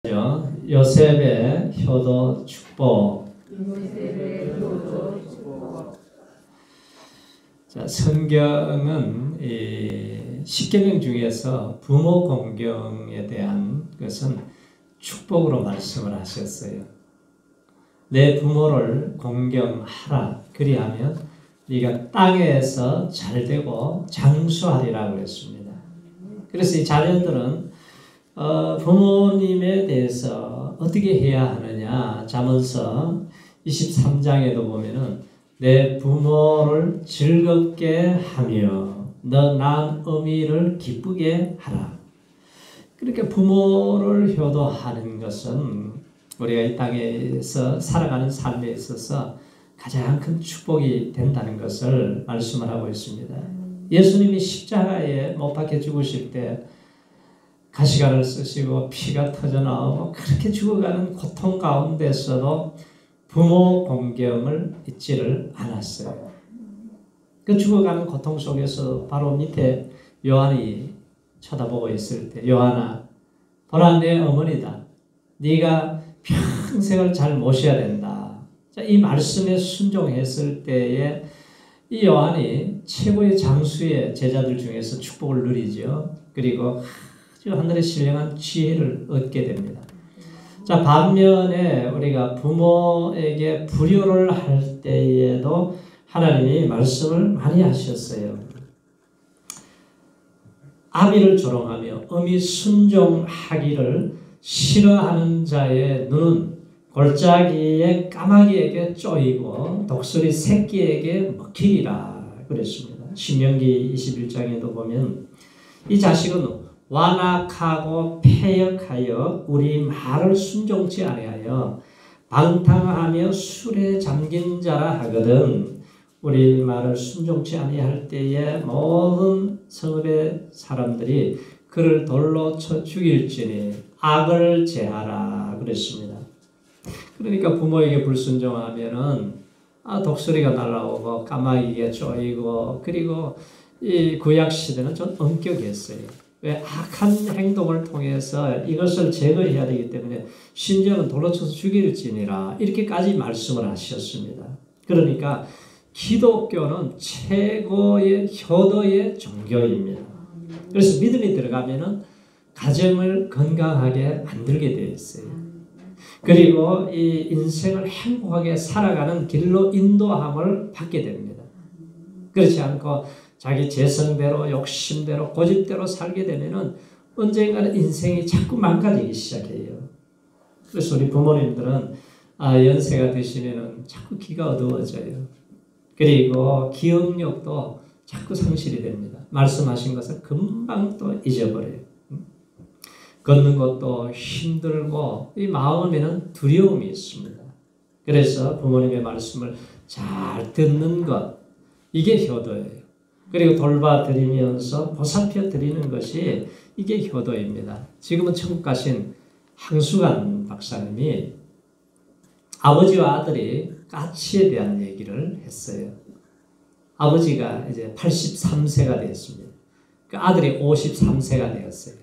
요셉의 효도 축복. 자, 성경은 십계명 중에서 부모 공경에 대한 것은 축복으로 말씀을 하셨어요. 내 부모를 공경하라. 그리하면 네가 땅에서 잘되고 장수하리라고 했습니다. 그래서 이 자녀들은 부모님에 대해서 어떻게 해야 하느냐. 잠언서 23장에도 보면은 내 부모를 즐겁게 하며 너 낳은 어미를 기쁘게 하라. 그렇게 부모를 효도하는 것은 우리가 이 땅에서 살아가는 삶에 있어서 가장 큰 축복이 된다는 것을 말씀을 하고 있습니다. 예수님이 십자가에 못 박혀 죽으실 때 가시관을 쓰시고 피가 터져나오고 그렇게 죽어가는 고통 가운데서도 부모 공경을 잊지를 않았어요. 그 죽어가는 고통 속에서 바로 밑에 요한이 쳐다보고 있을 때, 요한아, 보라 내 어머니다. 네가 평생을 잘 모셔야 된다. 자, 이 말씀에 순종했을 때에 이 요한이 최고의 장수의 제자들 중에서 축복을 누리죠. 그리고 하늘의 신령한 지혜를 얻게 됩니다. 자, 반면에 우리가 부모에게 불효를 할 때에도 하나님이 말씀을 많이 하셨어요. 아비를 조롱하며 어미 순종하기를 싫어하는 자의 눈은 골짜기의 까마귀에게 쪼이고 독수리 새끼에게 먹히리라 그랬습니다. 신명기 21장에도 보면 이 자식은 완악하고 패역하여 우리 말을 순종치 아니하여 방탕하며 술에 잠긴 자라 하거든. 우리 말을 순종치 아니할 때에 모든 성읍의 사람들이 그를 돌로 쳐 죽일지니 악을 제하라 그랬습니다. 그러니까 부모에게 불순종하면은 독수리가 날아오고 까마귀가 쪼이고, 그리고 이 구약 시대는 좀 엄격했어요. 왜? 악한 행동을 통해서 이것을 제거해야 되기 때문에 심지어는 돌로 쳐서 죽일지니라 이렇게까지 말씀을 하셨습니다. 그러니까 기독교는 최고의 효도의 종교입니다. 그래서 믿음이 들어가면은 가정을 건강하게 만들게 되어 있어요. 그리고 이 인생을 행복하게 살아가는 길로 인도함을 받게 됩니다. 그렇지 않고 자기 재성대로 욕심대로 고집대로 살게 되면은 언젠가는 인생이 자꾸 망가지기 시작해요. 그래서 우리 부모님들은 연세가 드시면은 자꾸 귀가 어두워져요. 그리고 기억력도 자꾸 상실이 됩니다. 말씀하신 것을 금방 또 잊어버려요. 걷는 것도 힘들고 이 마음에는 두려움이 있습니다. 그래서 부모님의 말씀을 잘 듣는 것, 이게 효도예요. 그리고 돌봐드리면서 보살펴드리는 것이 이게 효도입니다. 지금은 천국 가신 항수관 박사님이 아버지와 아들이 가치에 대한 얘기를 했어요. 아버지가 이제 83세가 되었습니다. 그 아들이 53세가 되었어요.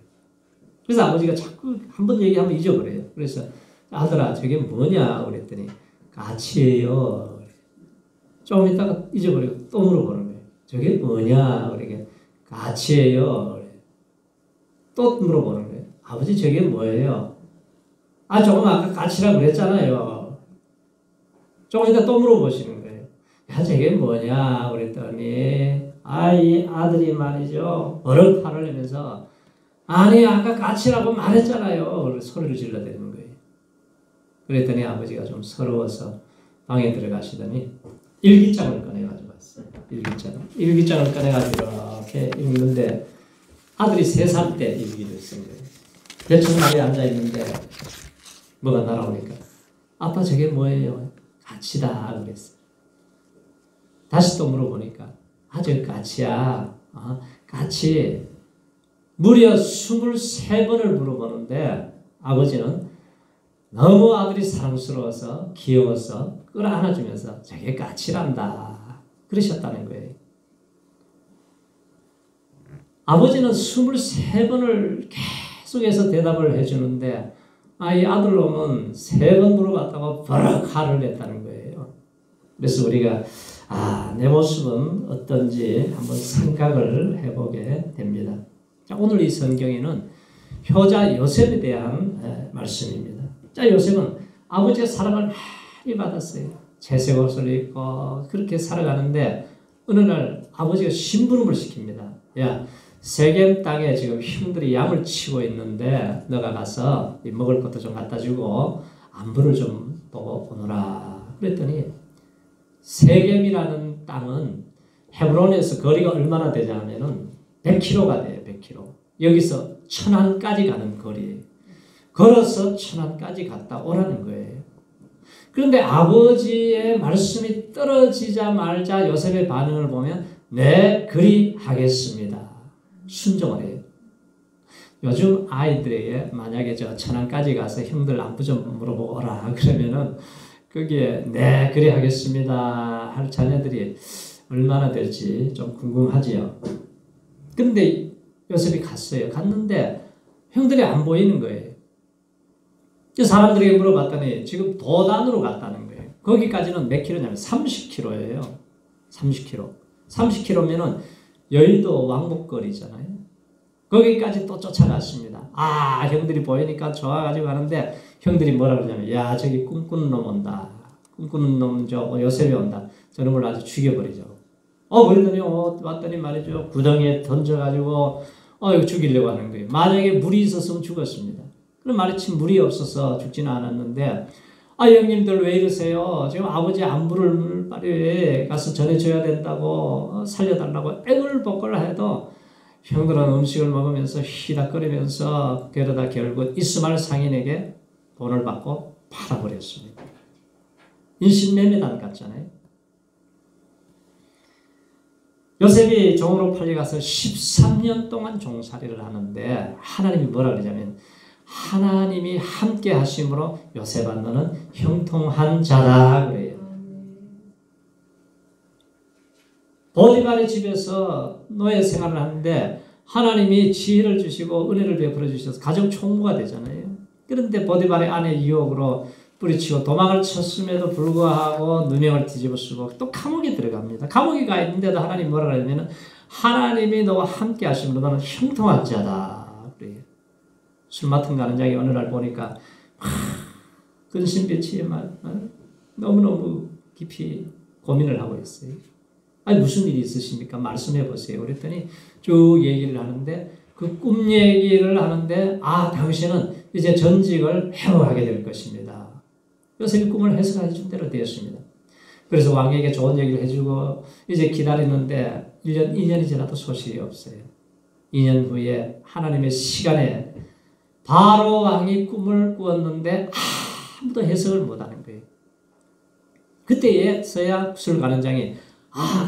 그래서 아버지가 자꾸 한번 얘기하면 잊어버려요. 그래서 아들아 저게 뭐냐 그랬더니 가치예요. 조금 있다가 잊어버리고 또 물어보는 거예요. 저게 뭐냐? 그러게 가치예요. 또 물어보는 거예요. 아버지 저게 뭐예요? 조금 아까 가치라고 그랬잖아요. 조금 이따 또 물어보시는 거예요. 야 저게 뭐냐? 그랬더니 이 아들이 말이죠. 버럭 화를 내면서 아니 아까 가치라고 말했잖아요. 소리를 질러대는 거예요. 그랬더니 아버지가 좀 서러워서 방에 들어가시더니 일기장을 꺼내가지고 왔어요. 일기장을 꺼내가지고 이렇게 읽는데 아들이 3살 때 일기를 쓴 거예요. 대청마루에 앉아있는데 뭐가 날아오니까 아빠 저게 뭐예요? 가치다 그랬어요. 다시 또 물어보니까 저게 가치야. 가치. 무려 23번을 물어보는데 아버지는 너무 아들이 사랑스러워서 귀여워서 끌어안아주면서 저게 가치란다 그러셨다는 거예요. 아버지는 23번을 계속해서 대답을 해주는데 이 아들놈은 3번 물어봤다고 버럭 화를 냈다는 거예요. 그래서 우리가 내 모습은 어떤지 한번 생각을 해보게 됩니다. 자, 오늘 이 성경에는 효자 요셉에 대한 말씀입니다. 자, 요셉은 아버지의 사랑을 많이 받았어요. 채색 옷을 입고 그렇게 살아가는데 어느 날 아버지가 심부름을 시킵니다. 야, 세겜 땅에 지금 형들이 양을 치고 있는데 너가 가서 먹을 것도 좀 갖다 주고 안부를 좀 보고 오너라. 그랬더니 세겜이라는 땅은 헤브론에서 거리가 얼마나 되냐면은 100km가 돼요. 100km. 여기서 천안까지 가는 거리. 걸어서 천안까지 갔다 오라는 거예요. 그런데 아버지의 말씀이 떨어지자마자 요셉의 반응을 보면 네, 그리하겠습니다. 순종을 해요. 요즘 아이들에게 만약에 저 천안까지 가서 형들 안부 좀 물어보고 오라 그러면은 거기에 네, 그리하겠습니다 할 자녀들이 얼마나 될지 좀 궁금하지요. 그런데 요셉이 갔어요. 갔는데 형들이 안 보이는 거예요. 사람들에게 물어봤더니 지금 도단으로 갔다는 거예요. 거기까지는 몇 킬로냐면 30km예요. 30km. 30km면은 여의도 왕복거리잖아요. 거기까지 또 쫓아갔습니다. 형들이 보이니까 좋아가지고 가는데 형들이 뭐라 그러냐면 야, 저기 꿈꾸는 놈 온다. 꿈꾸는 놈 저 요셉이 온다. 저놈을 아주 죽여버리죠. 그러더니 왔더니 말이죠. 구덩이에 던져가지고 이거 죽이려고 하는 거예요. 만약에 물이 있었으면 죽었습니다. 그럼 마침 물이 없어서 죽지는 않았는데 형님들 왜 이러세요? 지금 아버지 안부를 빨리 가서 전해줘야 된다고 살려달라고 애걸복걸 해도 형들은 음식을 먹으면서 희닥거리면서 그러다 결국 이스마엘 상인에게 돈을 받고 팔아버렸습니다. 인신매매단 같잖아요. 요셉이 종으로 팔려가서 13년 동안 종살이를 하는데 하나님이 뭐라 그러냐면 하나님이 함께 하심으로 요셉아 너는 형통한 자다 그래요. 보디발의 집에서 노예 생활을 하는데 하나님이 지혜를 주시고 은혜를 베풀어 주셔서 가정 총무가 되잖아요. 그런데 보디발의 아내 유혹으로 뿌리치고 도망을 쳤음에도 불구하고 누명을 뒤집어 쓰고 또 감옥에 들어갑니다. 감옥에 가 있는데도 하나님 뭐라 그러냐면 하나님이 너와 함께 하심으로 너는 형통한 자다 그래요. 술 맡은 가는장이 어느 날 보니까 근심배치에 너무너무 깊이 고민을 하고 있어요. 무슨 일이 있으십니까? 말씀해 보세요. 그랬더니 쭉 얘기를 하는데 그 꿈 얘기를 하는데 당신은 이제 전직을 회복하게 될 것입니다. 요셉이 꿈을 해석해 준 대로 되었습니다. 그래서 왕에게 좋은 얘기를 해주고 이제 기다리는데 1년, 2년이 지나도 소식이 없어요. 2년 후에 하나님의 시간에 바로 왕이 꿈을 꾸었는데 아무도 해석을 못하는 거예요. 그때서야 술가는장이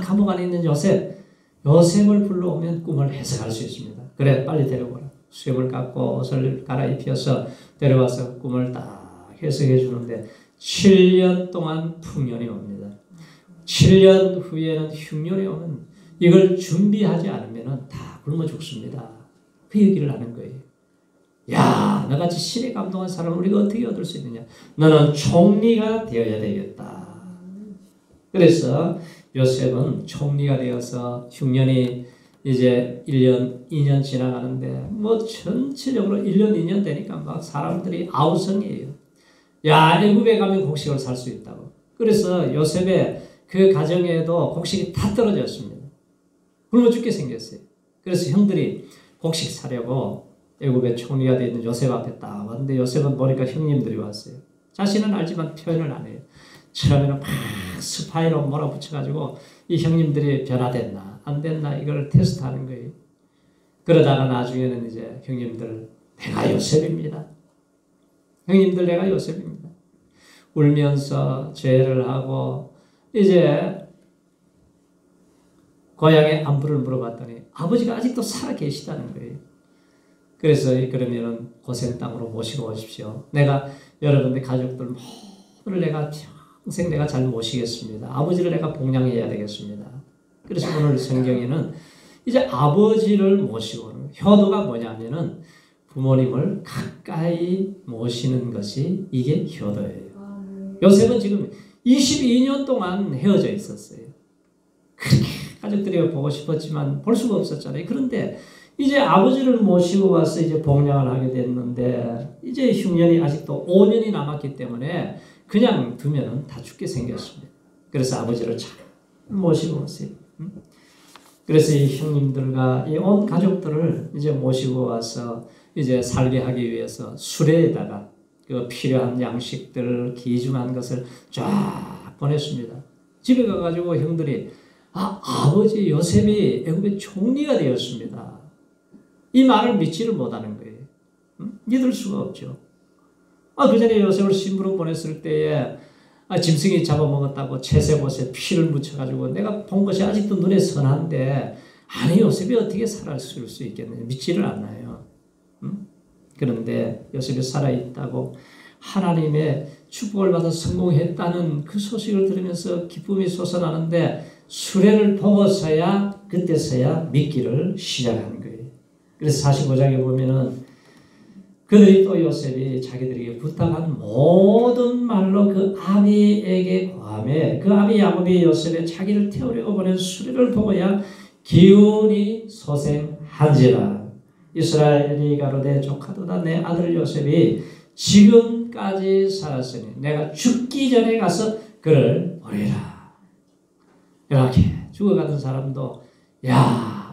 감옥 안에 있는 요셉을 불러오면 꿈을 해석할 수 있습니다. 그래 빨리 데려오라. 수염을 깎고 옷을 갈아입혀서 데려와서 꿈을 딱 해석해 주는데 7년 동안 풍년이 옵니다. 7년 후에는 흉년이 오면 이걸 준비하지 않으면 다 굶어 죽습니다. 그 얘기를 하는 거예요. 야, 너같이 신에 감동한 사람을 우리가 어떻게 얻을 수 있느냐. 너는 총리가 되어야 되겠다. 그래서 요셉은 총리가 되어서 흉년이 이제 1년, 2년 지나가는데 전체적으로 1년, 2년 되니까 막 사람들이 아우성이에요. 야, 애굽에 가면 곡식을 살 수 있다고. 그래서 요셉의 그 가정에도 곡식이 다 떨어졌습니다. 굶어 죽게 생겼어요. 그래서 형들이 곡식 사려고 애굽의 총리가 되어 있는 요셉 앞에 딱 왔는데 요셉은 보니까 형님들이 왔어요. 자신은 알지만 표현을 안 해요. 처음에는 막 스파이로 몰아붙여가지고 이 형님들이 변화됐나 안 됐나 이걸 테스트하는 거예요. 그러다가 나중에는 이제 형님들 내가 요셉입니다. 형님들 내가 요셉입니다. 울면서 죄를 하고 이제 고향의 안부를 물어봤더니 아버지가 아직도 살아 계시다는 거예요. 그래서 그러면은 고센 땅으로 모시고 오십시오. 내가 여러분들 가족들 모두를 내가 평생 내가 잘 모시겠습니다. 아버지를 내가 봉양해야 되겠습니다. 그래서 오늘 성경에는 이제 아버지를 모시고 오는 효도가 뭐냐면은 부모님을 가까이 모시는 것이 이게 효도예요. 요셉은 지금 22년 동안 헤어져 있었어요. 그렇게 가족들이 보고 싶었지만 볼 수가 없었잖아요. 그런데 이제 아버지를 모시고 와서 이제 봉양을 하게 됐는데 이제 흉년이 아직도 5년이 남았기 때문에 그냥 두면 다 죽게 생겼습니다. 그래서 아버지를 잘 모시고 왔어요. 그래서 이 형님들과 이 온 가족들을 이제 모시고 와서 이제 살게 하기 위해서 수레에다가 그 필요한 양식들 귀중한 것을 쫙 보냈습니다. 집에 가가지고 형들이 아버지 요셉이 애굽의 총리가 되었습니다. 이 말을 믿지를 못하는 거예요. 믿을 수가 없죠. 그 전에 요셉을 심부름 보냈을 때에 짐승이 잡아먹었다고 채색옷에 피를 묻혀가지고 내가 본 것이 아직도 눈에 선한데 아니 요셉이 어떻게 살았을 수 있겠느냐 믿지를 않아요. 그런데 요셉이 살아있다고 하나님의 축복을 받아 성공했다는 그 소식을 들으면서 기쁨이 솟아나는데 수레를 보고서야 그때서야 믿기를 시작한 거예요. 그래서 45장에 보면은 그들이 또 요셉이 자기들에게 부탁한 모든 말로 그 아비에게 고하매 그 아비 야곱이 요셉의 자기를 태우려고 보낸 수레를 보고야 기운이 소생한지라. 이스라엘이 가로되 조카도다 내 아들 요셉이 지금까지 살았으니 내가 죽기 전에 가서 그를 보내라. 이렇게 죽어가는 사람도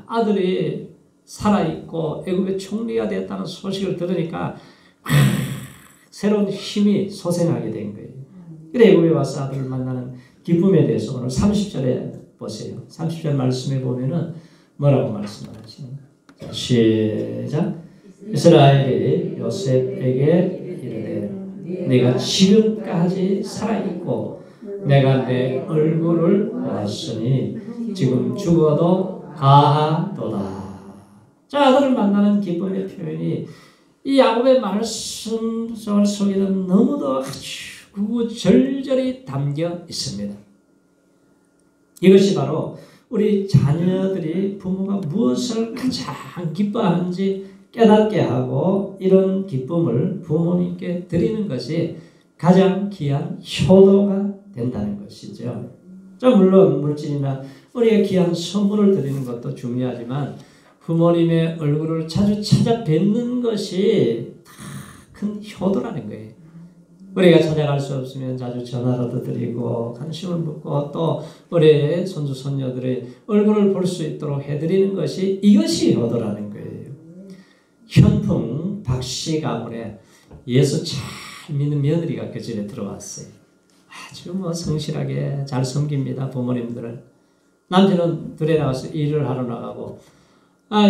아들이 살아있고 애굽의 총리가 됐다는 소식을 들으니까 새로운 힘이 소생하게 된 거예요. 그래 애굽에 와서 아들을 만나는 기쁨에 대해서 오늘 30절에 보세요. 30절 말씀에 보면은 뭐라고 말씀하시는가? 시작. 이스라엘이 요셉에게 이르되 네가 지금까지 살아있고 내가 내 얼굴을 보았으니 지금 죽어도 가하도다. 자, 아들을 만나는 기쁨의 표현이 이 야곱의 말씀 속에는 너무도 아주 구구절절히 담겨 있습니다. 이것이 바로 우리 자녀들이 부모가 무엇을 가장 기뻐하는지 깨닫게 하고 이런 기쁨을 부모님께 드리는 것이 가장 귀한 효도가 된다는 것이죠. 자, 물론 물질이나 우리가 귀한 선물을 드리는 것도 중요하지만 부모님의 얼굴을 자주 찾아뵙는 것이 큰 효도라는 거예요. 우리가 찾아갈 수 없으면 자주 전화라도 드리고 관심을 묻고 또 우리 손주 손녀들의 얼굴을 볼 수 있도록 해드리는 것이 이것이 효도라는 거예요. 현풍 박씨 가문에 예수 잘 믿는 며느리가 그 집에 들어왔어요. 아주 성실하게 잘 섬깁니다. 부모님들을. 남편은 들에 나가서 일을 하러 나가고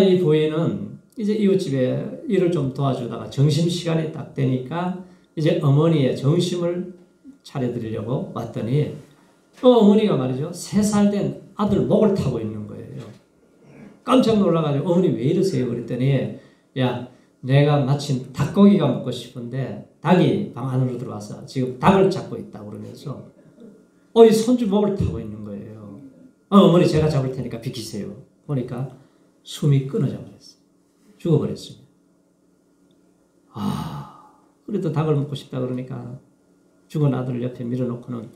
이 부인은 이제 이웃집에 일을 좀 도와주다가 점심시간이 딱 되니까 이제 어머니의 점심을 차려드리려고 왔더니 어머니가 말이죠. 3살 된 아들 목을 타고 있는 거예요. 깜짝 놀라가지고 어머니 왜 이러세요? 그랬더니 야 내가 마침 닭고기가 먹고 싶은데 닭이 방 안으로 들어와서 지금 닭을 잡고 있다고 그러면서 이 손주 목을 타고 있는 거예요. 어머니 제가 잡을 테니까 비키세요. 보니까 숨이 끊어져 버렸어요. 죽어버렸습니다. 그래도 닭을 먹고 싶다 그러니까 죽은 아들을 옆에 밀어놓고는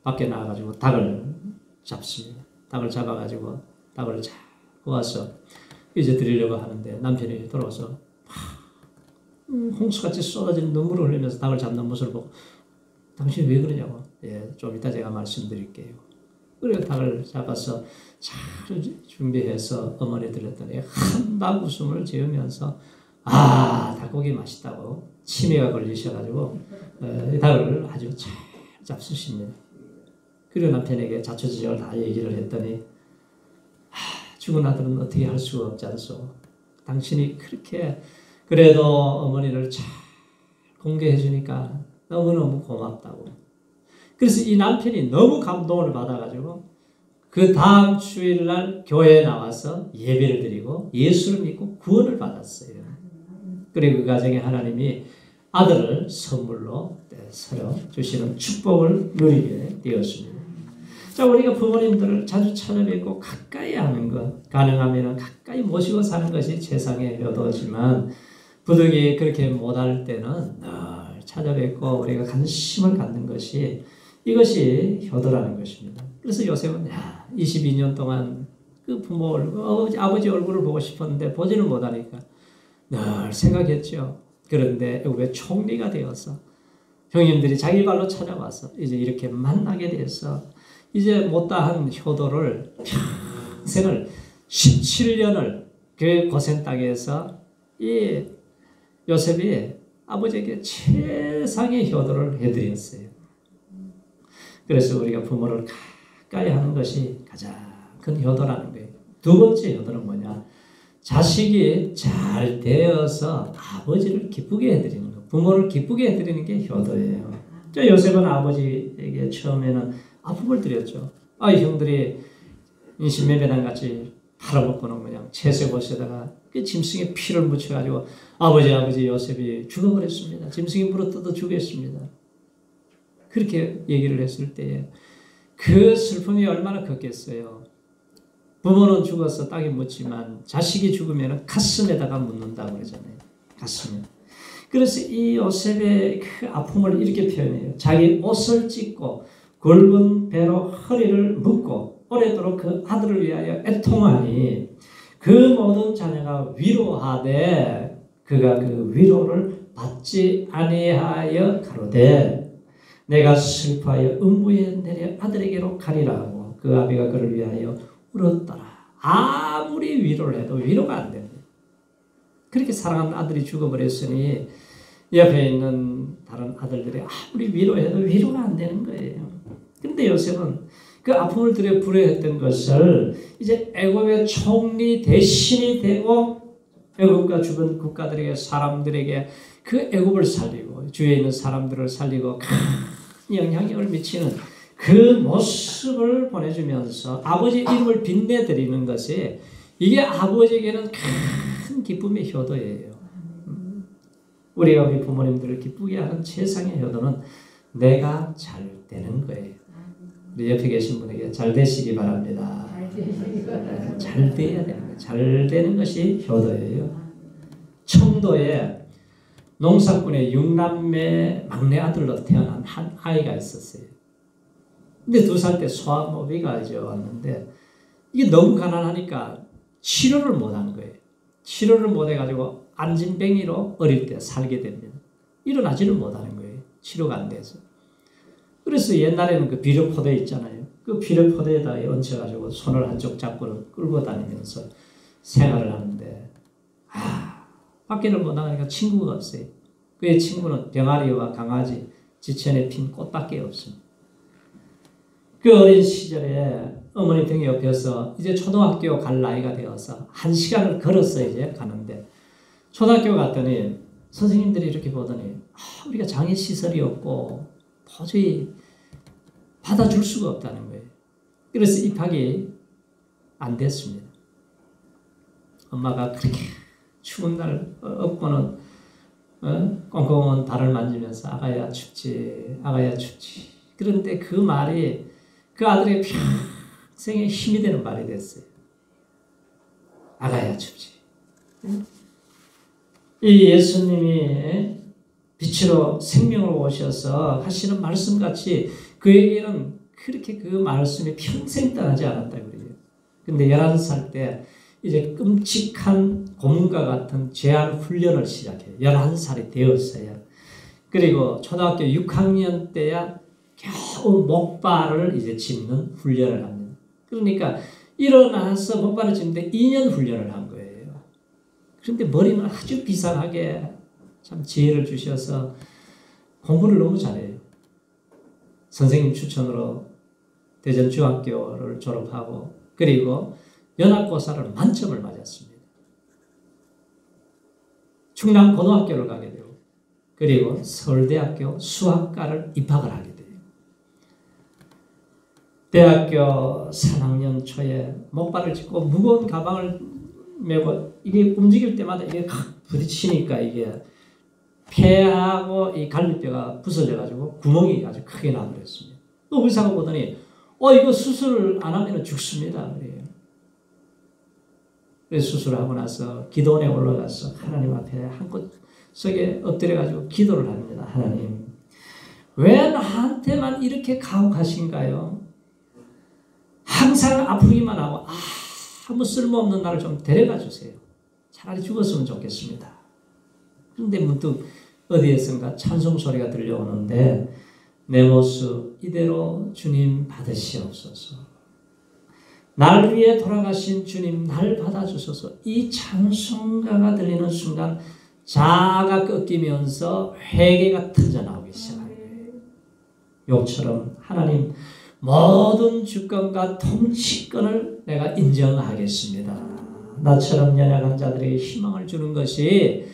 밖에 나가가지고 닭을 잡습니다. 닭을 잡아가지고 닭을 잘 구워서 이제 드리려고 하는데 남편이 돌아와서 홍수같이 쏟아지는 눈물을 흘리면서 닭을 잡는 모습을 보고 당신 왜 그러냐고. 좀 이따 제가 말씀드릴게요. 그래서 닭을 잡아서 잘 준비해서 어머니 드렸더니 한박 웃음을 지으면서 닭고기 맛있다고 치매가 걸리셔가지고 이 닭을 아주 잘 잡수십니다. 그리고 남편에게 자초지종을 다 얘기를 했더니 죽은 아들은 어떻게 할 수가 없지 않소. 당신이 그렇게 그래도 어머니를 잘 공개해 주니까 너무너무 고맙다고. 그래서 이 남편이 너무 감동을 받아가지고 그 다음 주일날 교회에 나와서 예배를 드리고 예수를 믿고 구원을 받았어요. 그리고 그 가정에 하나님이 아들을 선물로 서로 주시는 축복을 누리게 되었습니다. 자, 우리가 부모님들을 자주 찾아뵙고 가까이 하는 것, 가능하면 가까이 모시고 사는 것이 세상의 효도지만 부득이 그렇게 못할 때는 늘 찾아뵙고 우리가 관심을 갖는 것이 이것이 효도라는 것입니다. 그래서 요셉은 22년 동안 그 부모 얼굴, 아버지 얼굴을 보고 싶었는데 보지를 못하니까 늘 생각했죠. 그런데 왜 총리가 되어서 형님들이 자기 발로 찾아와서 이제 이렇게 만나게 돼서 이제 못다한 효도를 평생을 17년을 그 고생 땅에서 이 요셉이 아버지에게 최상의 효도를 해드렸어요. 그래서 우리가 부모를 가까이 하는 것이 가장 큰 효도라는 거예요. 두 번째 효도는 뭐냐? 자식이 잘 되어서 아버지를 기쁘게 해드리는 거, 부모를 기쁘게 해드리는 게 효도예요. 저 요셉은 아버지에게 처음에는 아픔을 드렸죠. 형들이 인신매매단 같이 팔아먹고는 그냥 채색옷에다가 그 짐승의 피를 묻혀가지고 아버지 요셉이 죽어버렸습니다. 짐승이 물어뜯어 죽였습니다. 그렇게 얘기를 했을 때에 그 슬픔이 얼마나 컸겠어요. 부모는 죽어서 땅에 묻지만 자식이 죽으면 가슴에다가 묻는다고 그러잖아요. 가슴에. 그래서 이 요셉의 그 아픔을 이렇게 표현해요. 자기 옷을 찢고 굵은 배로 허리를 묶고 오래도록 그 아들을 위하여 애통하니 그 모든 자녀가 위로하되 그가 그 위로를 받지 아니하여 가로되 내가 슬퍼하여 음부에 내려 아들에게로 가리라 하고 그 아비가 그를 위하여 울었더라. 아무리 위로를 해도 위로가 안 됩니다. 그렇게 사랑하는 아들이 죽어버렸으니 옆에 있는 다른 아들들이 아무리 위로해도 위로가 안 되는 거예요. 그런데 요셉은 그 아픔을 들여 불효했던 것을 이제 애굽의 총리 대신이 되고 애굽과 주변 국가들에게 사람들에게 그 애굽을 살리고 주위에 있는 사람들을 살리고 큰 영향력을 미치는 그 모습을 보내주면서 아버지 이름을 빛내드리는 것이 이게 아버지에게는 큰 기쁨의 효도예요. 우리가 우리 부모님들을 기쁘게 하는 최상의 효도는 내가 잘 되는 거예요. 우리 옆에 계신 분에게 잘 되시기 바랍니다. 잘 돼야 되는 거예요. 잘 되는 것이 효도예요. 청도에 농사꾼의 6남매 막내 아들로 태어난 한 아이가 있었어요. 근데 2살 때 소아마비가 이제 왔는데 이게 너무 가난하니까 치료를 못한 거예요. 치료를 못해가지고 안진뱅이로 어릴 때 살게 됩니다. 일어나지를 못하는 거예요. 치료가 안 돼서. 그래서 옛날에는 그 비료포대 있잖아요. 그 비료포대에다 얹혀가지고 손을 한쪽 잡고 끌고 다니면서 생활을 하는데 밖에를 못 나가니까 친구가 없어요. 그의 친구는 병아리와 강아지, 지천에 핀 꽃밖에 없습니다. 그 어린 시절에 어머니 등 옆에서 이제 초등학교 갈 나이가 되어서 1시간을 걸어서 이제 가는데 초등학교 갔더니 선생님들이 이렇게 보더니 우리가 장애시설이 없고 도저히 받아줄 수가 없다는 거예요. 그래서 입학이 안 됐습니다. 엄마가 그렇게 추운 날 업고는 꽁꽁한 발을 만지면서 아가야 춥지 아가야 춥지. 그런데 그 말이 그 아들의 평생의 힘이 되는 말이 됐어요. 아가야 춥지. 이 예수님이 빛으로 생명으로 오셔서 하시는 말씀같이 그에게는 그렇게 그 말씀이 평생 떠나지 않았다고 그래요. 근데 11살 때 이제 끔찍한 고문과 같은 제한 훈련을 시작해요. 11살이 되었어요. 그리고 초등학교 6학년 때야 겨우 목발을 이제 짚는 훈련을 합니다. 그러니까 일어나서 목발을 짚는데 2년 훈련을 한 거예요. 그런데 머리는 아주 비상하게 참 지혜를 주셔서 공부를 너무 잘해요. 선생님 추천으로 대전중학교를 졸업하고 그리고 연합고사를 만점을 맞았습니다. 충남고등학교를 가게 되고 그리고 서울대학교 수학과를 입학을 하게 돼요. 대학교 3학년 초에 목발을 짚고 무거운 가방을 메고 이게 움직일 때마다 이게 부딪히니까 이게 폐하고 이 갈비뼈가 부서져가지고 구멍이 아주 크게 나버렸습니다. 또 의사가 보더니 이거 수술 안 하면 죽습니다. 그래요. 수술하고 나서 기도원에 올라가서 하나님 앞에 한곳석에 엎드려가지고 기도를 합니다. 하나님, 왜 나한테만 이렇게 가혹하신가요? 항상 아프기만 하고 아무 쓸모없는 나를 좀 데려가 주세요. 차라리 죽었으면 좋겠습니다. 그런데 문득 어디에선가 찬송 소리가 들려오는데 내 모습 이대로 주님 받으시옵소서. 날 위해 돌아가신 주님 날 받아주소서. 이 찬송가가 들리는 순간 자아가 꺾이면서 회개가 터져나오기 시작합니다. 욥처럼 하나님 모든 주권과 통치권을 내가 인정하겠습니다. 나처럼 연약한 자들에게 희망을 주는 것이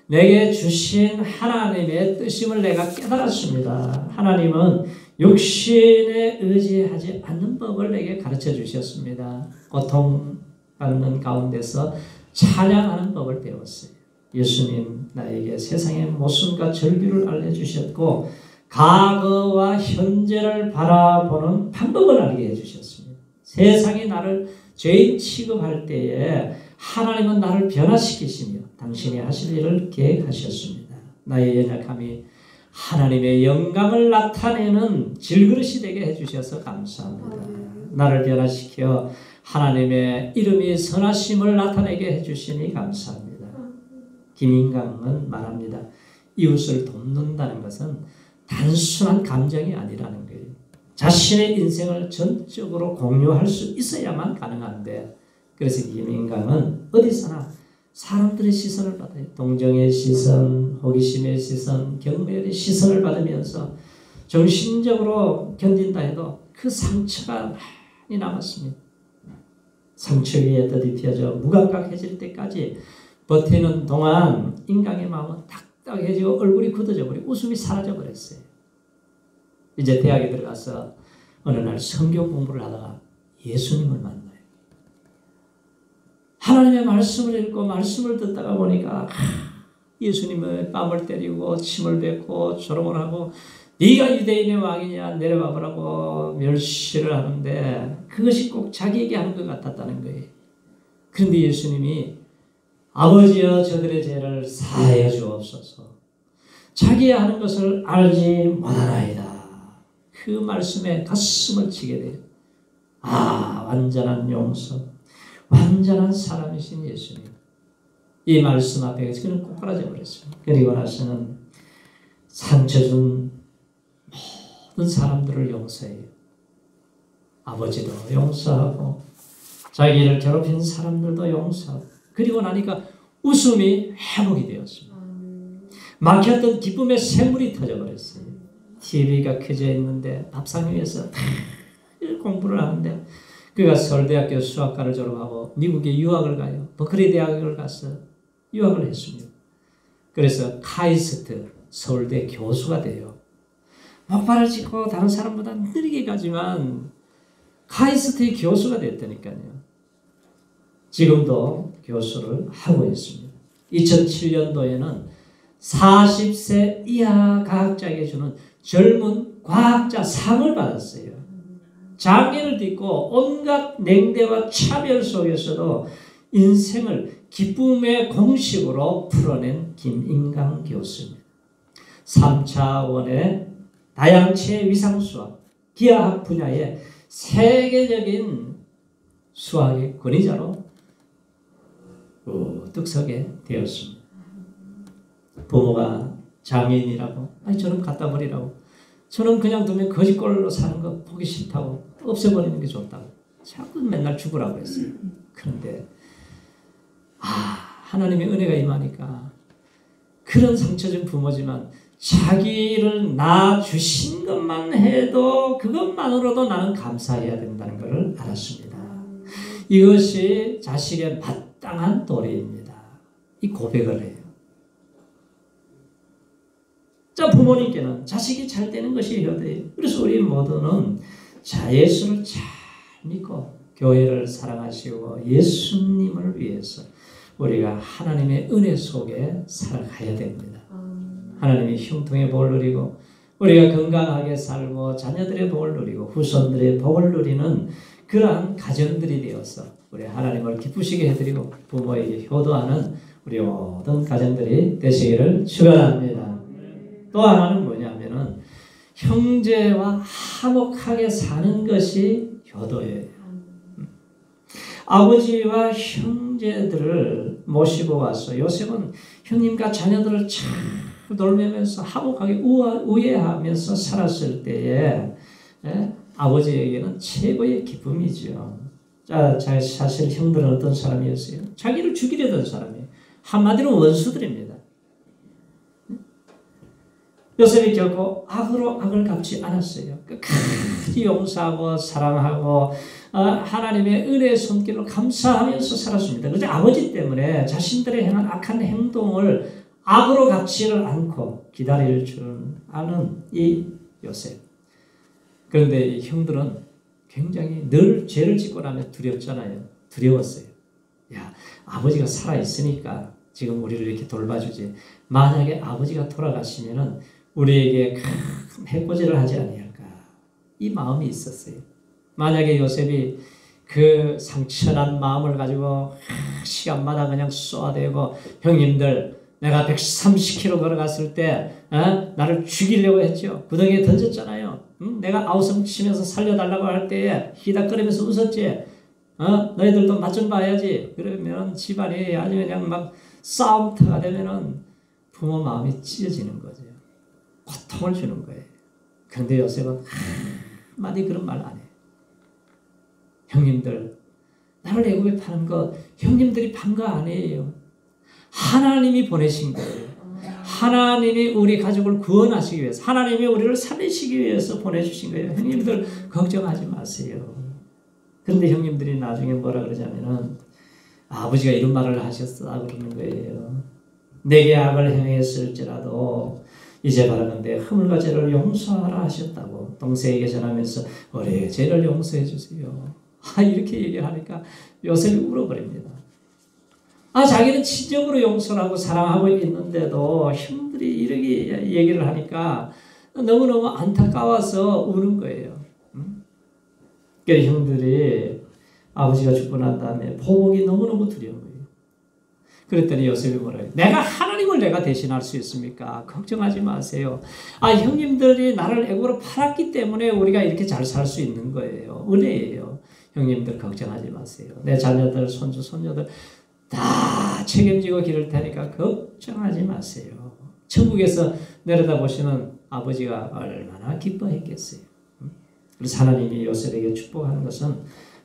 내게 주신 하나님의 뜻임을 내가 깨달았습니다. 하나님은 육신에 의지하지 않는 법을 내게 가르쳐 주셨습니다. 고통받는 가운데서 찬양하는 법을 배웠어요. 예수님 나에게 세상의 모순과 절규를 알려주셨고 과거와 현재를 바라보는 방법을 알게 해주셨습니다. 세상이 나를 죄인 취급할 때에 하나님은 나를 변화시키시며 당신이 하실 일을 계획하셨습니다. 나의 연약함이 하나님의 영광을 나타내는 질그릇이 되게 해주셔서 감사합니다. 나를 변화시켜 하나님의 이름이 선하심을 나타내게 해주시니 감사합니다. 김인강은 말합니다. 이웃을 돕는다는 것은 단순한 감정이 아니라는 거예요. 자신의 인생을 전적으로 공유할 수 있어야만 가능한데, 그래서 김인강은 어디서나 사람들의 시선을 받아요. 동정의 시선, 호기심의 시선, 경멸의 시선을 받으면서 정신적으로 견딘다 해도 그 상처가 많이 남았습니다. 상처 위에 더디펴져 무감각해질 때까지 버티는 동안 인간의 마음은 딱딱해지고 얼굴이 굳어져 버리고 웃음이 사라져 버렸어요. 이제 대학에 들어가서 어느 날 성경 공부를 하다가 예수님을 만나요. 하나님의 말씀을 읽고 말씀을 듣다가 보니까 예수님의 뺨을 때리고 침을 뱉고 조롱을 하고 네가 유대인의 왕이냐 내려와 보라고 멸시를 하는데 그것이 꼭 자기에게 하는 것 같았다는 거예요. 그런데 예수님이 아버지여 저들의 죄를 사하여 주옵소서. 자기가 하는 것을 알지 못하나이다. 그 말씀에 가슴을 치게 돼요. 완전한 용서, 완전한 사람이신 예수님. 이 말씀 앞에 그는 꼬꾸라져 버렸어요. 그리고 나서는 상처 준 모든 사람들을 용서해요. 아버지도 용서하고 자기를 괴롭힌 사람들도 용서하고 그리고 나니까 웃음이 회복이 되었습니다. 막혔던 기쁨의 샘물이 터져버렸어요. TV가 켜져 있는데 밥상 위에서 공부를 하는데 그가 서울대학교 수학과를 졸업하고 미국에 유학을 가요. 버클리 대학을 가서 유학을 했습니다. 그래서 카이스트 서울대 교수가 돼요. 목발을 짚고 다른 사람보다 느리게 가지만 카이스트의 교수가 됐다니까요. 지금도 교수를 하고 있습니다. 2007년도에는 40세 이하 과학자에게 주는 젊은 과학자 상을 받았어요. 장애를 딛고 온갖 냉대와 차별 속에서도 인생을 기쁨의 공식으로 풀어낸 김인강 교수입니다. 3차원의 다양체 위상수학, 기하학 분야의 세계적인 수학의 권위자로 득석에 되었습니다. 부모가 장애인이라고 저놈 갖다 버리라고 저놈 그냥 두면 거지꼴로 사는 거 보기 싫다고 없애버리는 게 좋다고 자꾸 맨날 죽으라고 했어요. 그런데 하나님의 은혜가 임하니까 그런 상처 준 부모지만 자기를 낳아주신 것만 해도 그것만으로도 나는 감사해야 된다는 것을 알았습니다. 이것이 자식의 마땅한 도리입니다. 이 고백을 해요. 자, 부모님께는 자식이 잘 되는 것이 효도예요. 그래서 우리 모두는 예수를 잘 믿고 교회를 사랑하시고 예수님을 위해서 우리가 하나님의 은혜 속에 살아가야 됩니다. 하나님이 흉통의 복을 누리고 우리가 건강하게 살고 자녀들의 복을 누리고 후손들의 복을 누리는 그러한 가정들이 되어서 우리 하나님을 기쁘시게 해드리고 부모에게 효도하는 우리 모든 가정들이 되시기를 축원합니다. 또 하나는 뭐냐면은 형제와 화목하게 사는 것이 효도예요. 아버지와 형제들을 모시고 와서 요셉은 형님과 자녀들을 참 놀면서 화목하게 우애하면서 살았을 때에 아버지에게는 최고의 기쁨이죠. 사실 형들은 어떤 사람이었어요? 자기를 죽이려던 사람이에요. 한마디로 원수들입니다. 요셉이 결코 악으로 악을 갚지 않았어요. 끝까지 용서하고 사랑하고 하나님의 은혜의 손길로 감사하면서 살았습니다. 그런데 아버지 때문에 자신들의 행한 악한 행동을 악으로 갚지를 않고 기다릴 줄 아는 이 요셉. 그런데 이 형들은 굉장히 늘 죄를 짓고 나면 두렵잖아요. 두려웠어요. 야, 아버지가 살아있으니까 지금 우리를 이렇게 돌봐주지. 만약에 아버지가 돌아가시면은 우리에게 큰 해코지를 하지 아니할까. 이 마음이 있었어요. 만약에 요셉이 그 상처난 마음을 가지고 시간마다 그냥 쏘아대고 형님들 내가 130km 걸어갔을 때 나를 죽이려고 했죠. 구덩이에 던졌잖아요. 내가 아우성 치면서 살려달라고 할 때에 희닥거리면서 웃었지. 너희들도 맛 좀 봐야지. 그러면 집안이 아주 그냥 막 싸움터가 되면은 부모 마음이 찢어지는 거죠. 고통을 주는 거예요. 그런데 요셉은 한마디 그런 말 안 해요. 형님들, 나를 애굽에 파는 거 형님들이 판 거 아니에요. 하나님이 보내신 거예요. 하나님이 우리 가족을 구원하시기 위해서, 하나님이 우리를 살리시기 위해서 보내주신 거예요. 형님들 걱정하지 마세요. 그런데 형님들이 나중에 뭐라 그러냐면은 아버지가 이런 말을 하셨다 그러는 거예요. 내게 악을 행했을지라도 이제 바라는데 허물과 죄를 용서하라 하셨다고 동생에게 전하면서 우리의 죄를 용서해 주세요. 이렇게 얘기하니까 요셉이 울어버립니다. 자기는 친정으로 용서를 하고 사랑하고 있는데도 형들이 이렇게 얘기를 하니까 너무너무 안타까워서 우는 거예요. 그래서 형들이 아버지가 죽고 난 다음에 보복이 너무너무 두려운 거예요. 그랬더니 요셉이 뭐라고 해요? 내가 하나님을 내가 대신할 수 있습니까? 걱정하지 마세요. 형님들이 나를 애굽으로 팔았기 때문에 우리가 이렇게 잘 살 수 있는 거예요. 은혜예요. 형님들 걱정하지 마세요. 내 자녀들, 손주, 손녀들 다 책임지고 기를 테니까 걱정하지 마세요. 천국에서 내려다보시는 아버지가 얼마나 기뻐했겠어요. 그래서 하나님이 요셉에게 축복하는 것은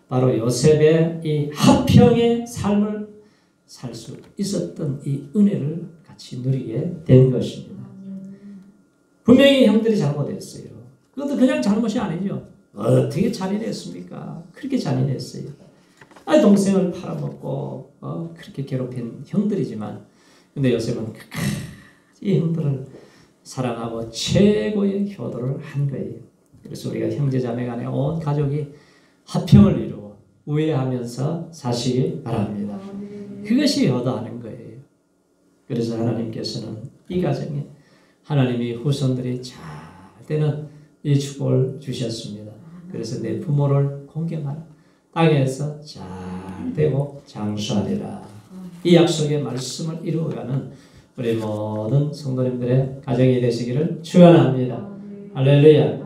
바로 요셉의 이 화평의 삶을 살 수 있었던 이 은혜를 같이 누리게 된 것입니다. 분명히 형들이 잘못했어요. 그것도 그냥 잘못이 아니죠. 어떻게 잔인했습니까? 그렇게 잔인했어요. 동생을 팔아먹고 그렇게 괴롭힌 형들이지만 근데 요셉은 이 형들을 사랑하고 최고의 효도를 한 거예요. 그래서 우리가 형제자매 간에 온 가족이 화평을 이루고 우애하면서 사시기 바랍니다. 그것이 효도하는 거예요. 그래서 하나님께서는 이 가정에 하나님이 후손들이 잘 되는 이 축복을 주셨습니다. 그래서 내 부모를 공경하라. 땅에서 잘 되고 장수하리라. 이 약속의 말씀을 이루어가는 우리 모든 성도님들의 가정이 되시기를 축원합니다. 할렐루야.